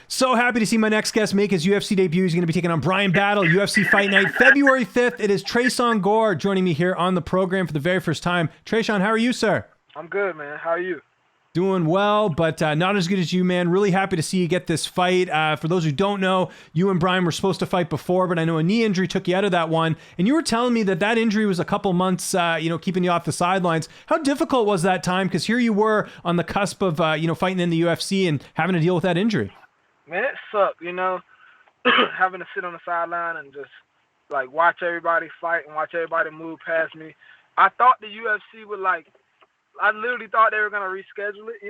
So happy to see my next guest make his UFC debut. He's going to be taking on Bryan Battle, UFC Fight Night, February 5th. It is Tresean Gore joining me here on the program for the very first time. Tresean, how are you, sir? I'm good, man. How are you? Doing well, but not as good as you, man. Really happy to see you get this fight. For those who don't know, you and Bryan were supposed to fight before, but I know a knee injury took you out of that one. And you were telling me that injury was a couple months, keeping you off the sidelines. How difficult was that time? Because here you were on the cusp of, fighting in the UFC and having to deal with that injury. Man, it sucked, having to sit on the sideline and just, watch everybody fight and watch everybody move past me. I thought the UFC would, I literally thought they were going to reschedule it,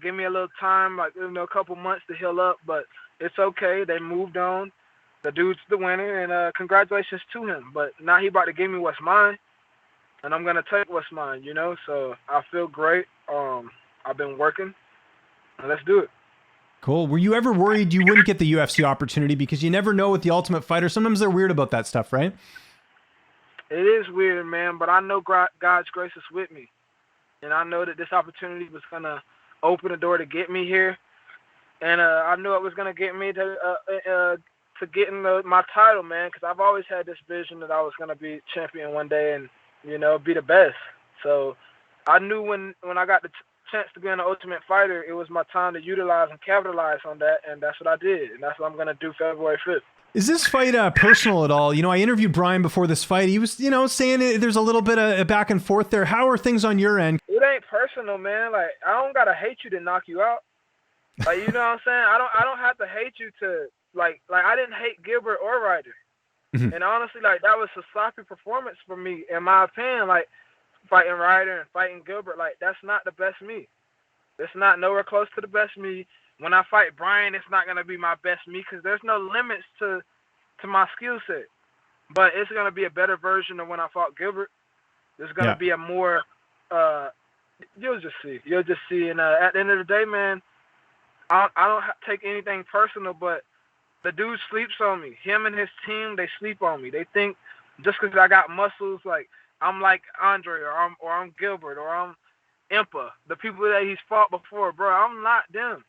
give me a little time, a couple months to heal up, but it's okay. They moved on. The dude's the winner, and congratulations to him. But now he about to give me what's mine, and I'm going to take what's mine, so I feel great. I've been working, and let's do it. Cool. Were you ever worried you wouldn't get the UFC opportunity? Because you never know with the Ultimate Fighter. Sometimes they're weird about that stuff, right? It is weird, man, but I know God's grace is with me. And I know that this opportunity was going to open the door to get me here. And I knew it was going to get me to getting my title, man, because I've always had this vision that I was going to be champion one day and, be the best. So I knew when I got the chance to be an Ultimate Fighter, it was my time to utilize and capitalize on that, and that's what I did, and that's what I'm going to do February 5th. Is this fight personal at all? I interviewed Bryan before this fight. He was, saying there's a little bit of back and forth there. How are things on your end? It ain't personal, man. I don't got to hate you to knock you out. You know what I'm saying? I don't have to hate you to, I didn't hate Gilbert or Ryder. Mm-hmm. And honestly, that was a sloppy performance for me, in my opinion. Fighting Ryder and fighting Gilbert, that's not the best me. It's not nowhere close to the best me. When I fight Bryan, it's not going to be my best me because there's no limits to my skill set. But it's going to be a better version of when I fought Gilbert. There's going to be a more you'll just see. You'll just see. And at the end of the day, man, I don't take anything personal, but the dude sleeps on me. Him and his team, they sleep on me. They think just because I got muscles, I'm like Andre or I'm Gilbert or I'm Impa, the people that he's fought before, bro. I'm not them.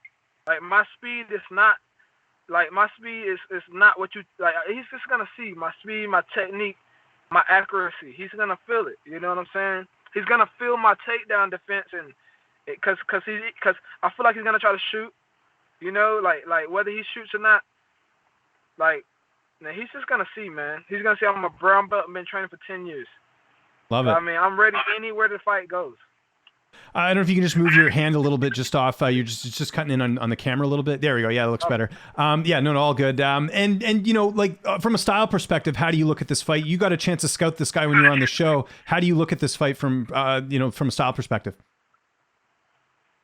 My speed is not my speed is not what you he's just gonna see my speed, my technique, my accuracy. He's gonna feel it. You know what I'm saying? He's gonna feel my takedown defense, and because I feel like he's gonna try to shoot. Whether he shoots or not, he's just gonna see, man. He's gonna see I'm a brown belt and been training for 10 years. Love it. I mean, I'm ready anywhere the fight goes. I don't know if you can just move your hand a little bit just off. You're just cutting in on the camera a little bit. There we go. Yeah, it looks better. No, all good. From a style perspective, how do you look at this fight? You got a chance to scout this guy when you were on the show. How do you look at this fight from a style perspective?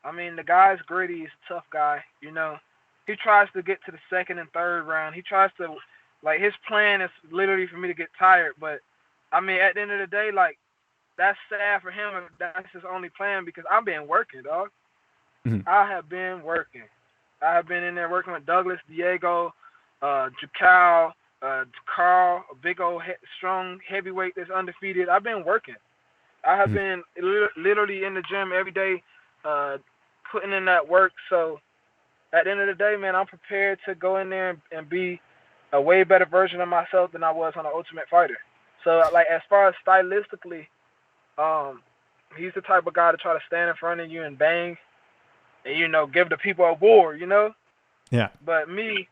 I mean, the guy's gritty. He's a tough guy. He tries to get to the second and third round. He tries to, his plan is literally for me to get tired. But, I mean, at the end of the day, that's sad for him, and that's his only plan because I've been working, dog. Mm-hmm. I have been working. I have been in there working with Douglas, Diego, Jacal, Carl, a big old strong heavyweight that's undefeated. I've been working. I have been literally in the gym every day putting in that work. So at the end of the day, man, I'm prepared to go in there and be a way better version of myself than I was on the Ultimate Fighter. So, as far as stylistically, he's the type of guy to try to stand in front of you and bang and, give the people a war, Yeah. But me,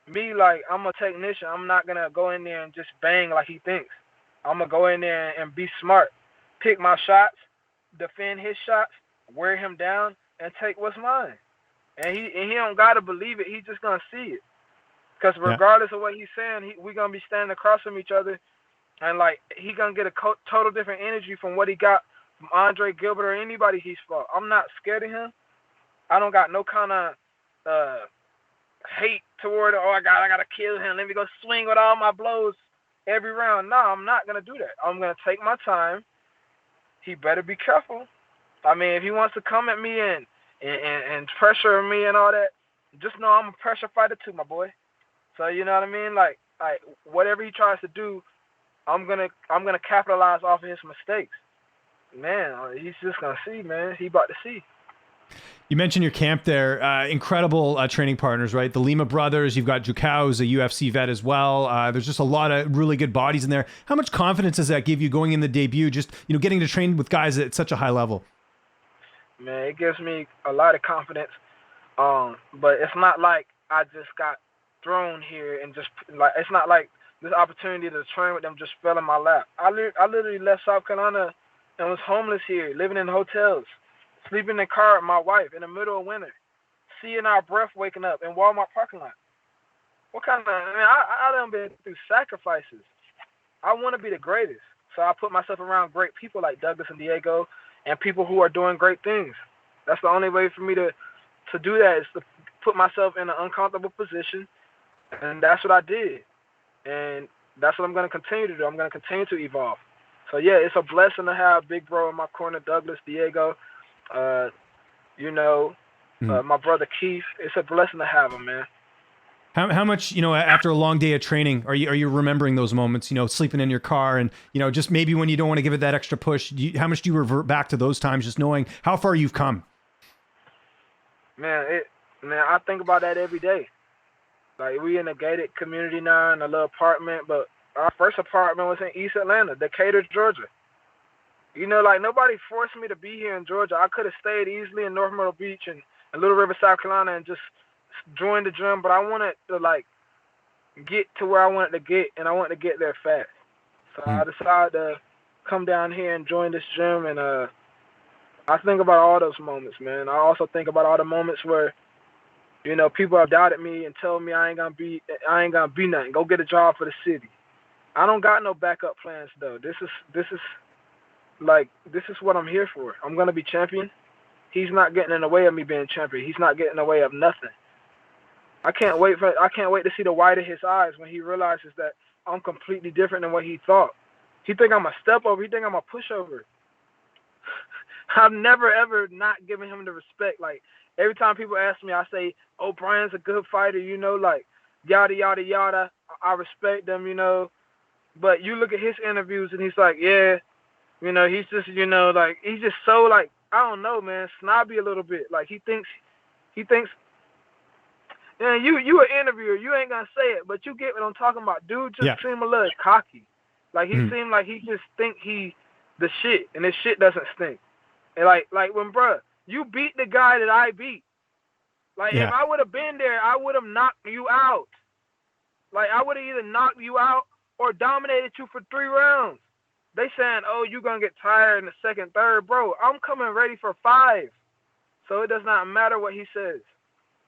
I'm a technician. I'm not going to go in there and just bang like he thinks. I'm going to go in there and be smart, pick my shots, defend his shots, wear him down, and take what's mine. And he don't got to believe it. He's just going to see it. Because regardless of what he's saying, we're going to be standing across from each other. And, he going to get a total different energy from what he got from Andre Gilbert or anybody he's fought. I'm not scared of him. I don't got no kind of hate toward, I got to kill him. Let me go swing with all my blows every round. No, I'm not going to do that. I'm going to take my time. He better be careful. I mean, if he wants to come at me and pressure me and all that, just know I'm a pressure fighter too, my boy. So, you know what I mean? Whatever he tries to do, I'm gonna capitalize off of his mistakes. Man, he's just gonna see, man. He about to see. You mentioned your camp there. Incredible training partners, right? The Lima brothers. You've got Jukau, who's a UFC vet as well. There's just a lot of really good bodies in there. How much confidence does that give you going in the debut? Just getting to train with guys at such a high level. Man, it gives me a lot of confidence. But it's not like I just got thrown here and just like it's not like this opportunity to train with them just fell in my lap. I literally left South Carolina and was homeless here, living in hotels, sleeping in the car with my wife in the middle of winter, seeing our breath waking up in Walmart parking lot. What kind of I done been through sacrifices. I want to be the greatest, so I put myself around great people like Douglas and Diego, and people who are doing great things. That's the only way for me to do that is to put myself in an uncomfortable position, and that's what I did. And that's what I'm going to continue to do. I'm going to continue to evolve. So, yeah, it's a blessing to have big bro in my corner, Douglas, Diego, my brother Keith. It's a blessing to have him, man. How much, after a long day of training, are you remembering those moments, sleeping in your car and, just maybe when you don't want to give it that extra push, how much do you revert back to those times, just knowing how far you've come? Man, I think about that every day. Like, we in a gated community now in a little apartment, but our first apartment was in East Atlanta, Decatur, Georgia. Nobody forced me to be here in Georgia. I could have stayed easily in North Myrtle Beach and Little River, South Carolina, and just joined the gym, but I wanted to, get to where I wanted to get, and I wanted to get there fast. So I decided to come down here and join this gym, and I think about all those moments, man. I also think about all the moments where, people have doubted me and told me I ain't gonna be nothing. Go get a job for the city. I don't got no backup plans though. This is what I'm here for. I'm gonna be champion. He's not getting in the way of me being champion. He's not getting in the way of nothing. I can't wait to see the white of his eyes when he realizes that I'm completely different than what he thought. He think I'm a step over. He think I'm a pushover. I've never ever not given him the respect. Every time people ask me, I say, "Oh, Bryan's a good fighter," yada yada yada. I respect them, But you look at his interviews and he's like, yeah, he's just, he's just so I don't know, man, snobby a little bit. He thinks. Yeah, you an interviewer, you ain't gonna say it, but you get what I'm talking about. Dude just seem a little cocky. He seemed like he just think he the shit, and his shit doesn't stink. And when bruh, you beat the guy that I beat. If I would have been there, I would have knocked you out. I would have either knocked you out or dominated you for 3 rounds. They saying, oh, you gonna get tired in the second, third, bro. I'm coming ready for 5. So it does not matter what he says.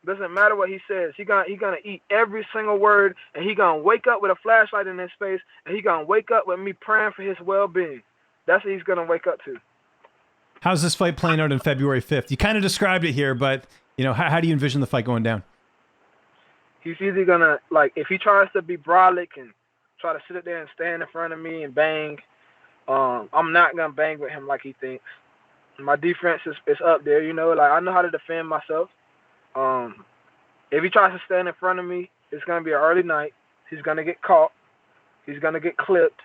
Doesn't matter what he says. He gonna eat every single word, and he gonna wake up with a flashlight in his face, and he gonna wake up with me praying for his well-being. That's what he's gonna wake up to. How's this fight playing out on February 5th? You kind of described it here, but how do you envision the fight going down? He's either gonna if he tries to be brolic and try to sit there and stand in front of me and bang, I'm not gonna bang with him like he thinks. My defense is up there, I know how to defend myself. If he tries to stand in front of me, it's gonna be an early night. He's gonna get caught. He's gonna get clipped.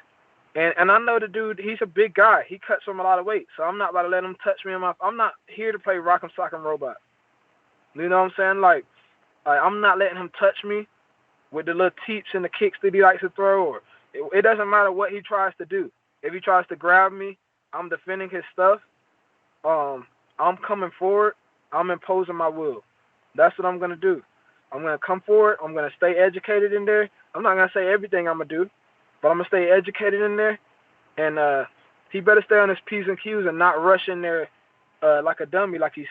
And I know the dude, he's a big guy. He cuts from a lot of weight. So I'm not about to let him touch me I'm not here to play rock'em sock'em robot. You know what I'm saying? I'm not letting him touch me with the little teeps and the kicks that he likes to throw, or it doesn't matter what he tries to do. If he tries to grab me, I'm defending his stuff. I'm coming forward. I'm imposing my will. That's what I'm going to do. I'm going to come forward. I'm going to stay educated in there. I'm not going to say everything I'm going to do, but I'm going to stay educated in there. And he better stay on his P's and Q's and not rush in there like a dummy like he's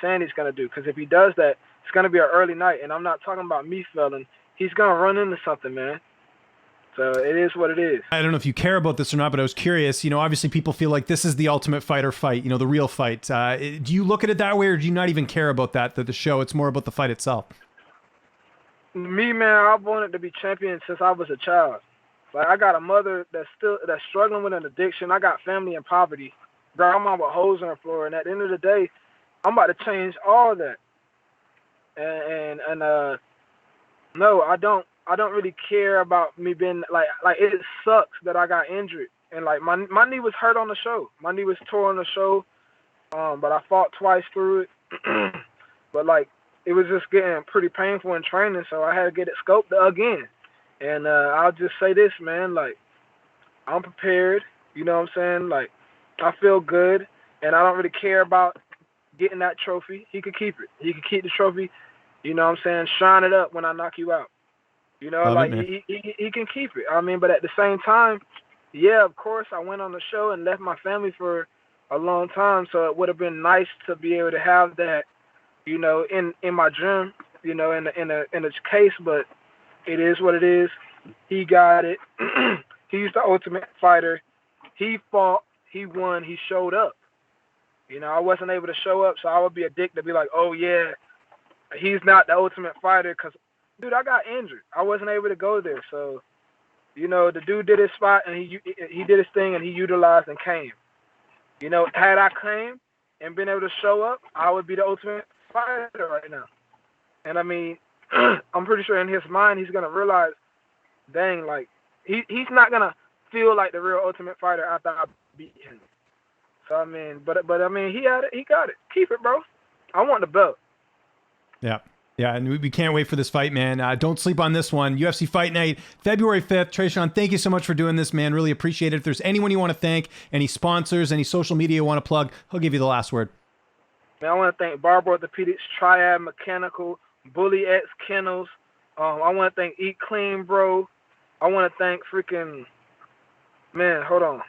saying he's going to do. Because if he does that, it's going to be an early night. And I'm not talking about me failing. He's going to run into something, man. So it is what it is. I don't know if you care about this or not, but I was curious. Obviously people feel like this is the ultimate fight or fight, the real fight. Do you look at it that way, or do you not even care about that, the show? It's more about the fight itself. Me, man, I've wanted to be champion since I was a child. I got a mother that's struggling with an addiction. I got family in poverty. Grandma with holes in her floor. And at the end of the day, I'm about to change all that. And no, I don't really care about me being it sucks that I got injured. And my knee was hurt on the show. My knee was tore on the show. But I fought twice through it. but like it was just getting pretty painful in training, so I had to get it scoped again. And I'll just say this, man, like I'm prepared. You know what I'm saying? Like I feel good, and I don't really care about getting that trophy. He could keep it. He could keep the trophy. You know what I'm saying? Shine it up when I knock you out. You know, Love it, like man. he can keep it. I mean, but at the same time, yeah, of course, I went on the show and left my family for a long time, so it would have been nice to be able to have that, you know, in my gym, you know, in a case. But it is what it is. He got it. He's the ultimate fighter. He fought. He won. He showed up. You know, I wasn't able to show up, so I would be a dick to be like, oh yeah, he's not the ultimate fighter, because, dude, I got injured. I wasn't able to go there. So, you know, the dude did his spot, and he did his thing, and he utilized and came. You know, had I came and been able to show up, I would be the ultimate fighter right now. And, I mean, I'm pretty sure in his mind he's going to realize, dang, like, he's not going to feel like the real ultimate fighter after I beat him. So, I mean, but I mean, he had it. He got it. Keep it, bro. I want the belt. Yeah. Yeah, and we can't wait for this fight, man. Don't sleep on this one. UFC Fight Night, February 5th. Tresean, thank you so much for doing this, man. Really appreciate it. If there's anyone you want to thank, any sponsors, any social media you want to plug, I'll give you the last word. Man, I want to thank Barber Orthopedics, Triad Mechanical, Bully X Kennels. I want to thank Eat Clean, bro. I want to thank freaking, man, hold on.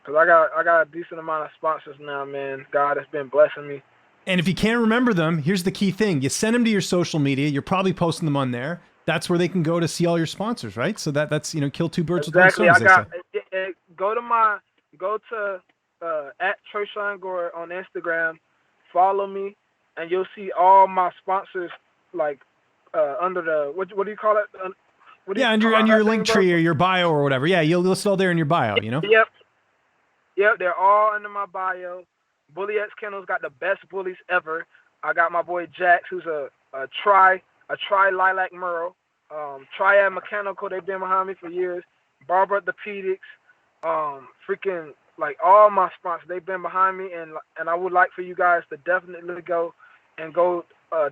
Because I got a decent amount of sponsors now, man. God has been blessing me. And if you can't remember them, here's the key thing. You send them to your social media. You're probably posting them on there. That's where they can go to see all your sponsors, right? So that's, you know, kill two birds with one stone, as they say. Go to at Tresean Gore on Instagram, follow me, and you'll see all my sponsors, like, under the, what do you call it? On your link tree or your bio or whatever. Yeah, you'll list it all there in your bio, you know? Yep, they're all under my bio. Bully X Kennels got the best bullies ever. I got my boy Jax, who's a tri lilac merle. Triad Mechanical, they've been behind me for years. Barber Orthopedics, freaking, like, all my sponsors, they've been behind me, and I would like for you guys to definitely go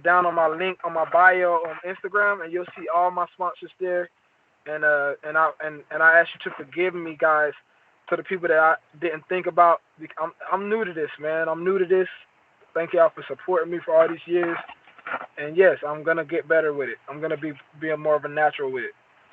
down on my link on my bio on Instagram, and you'll see all my sponsors there. And I ask you to forgive me, guys, to the people that I didn't think about. I'm new to this, man. I'm new to this. Thank y'all for supporting me for all these years. And yes, I'm gonna get better with it. I'm gonna be more of a natural with it.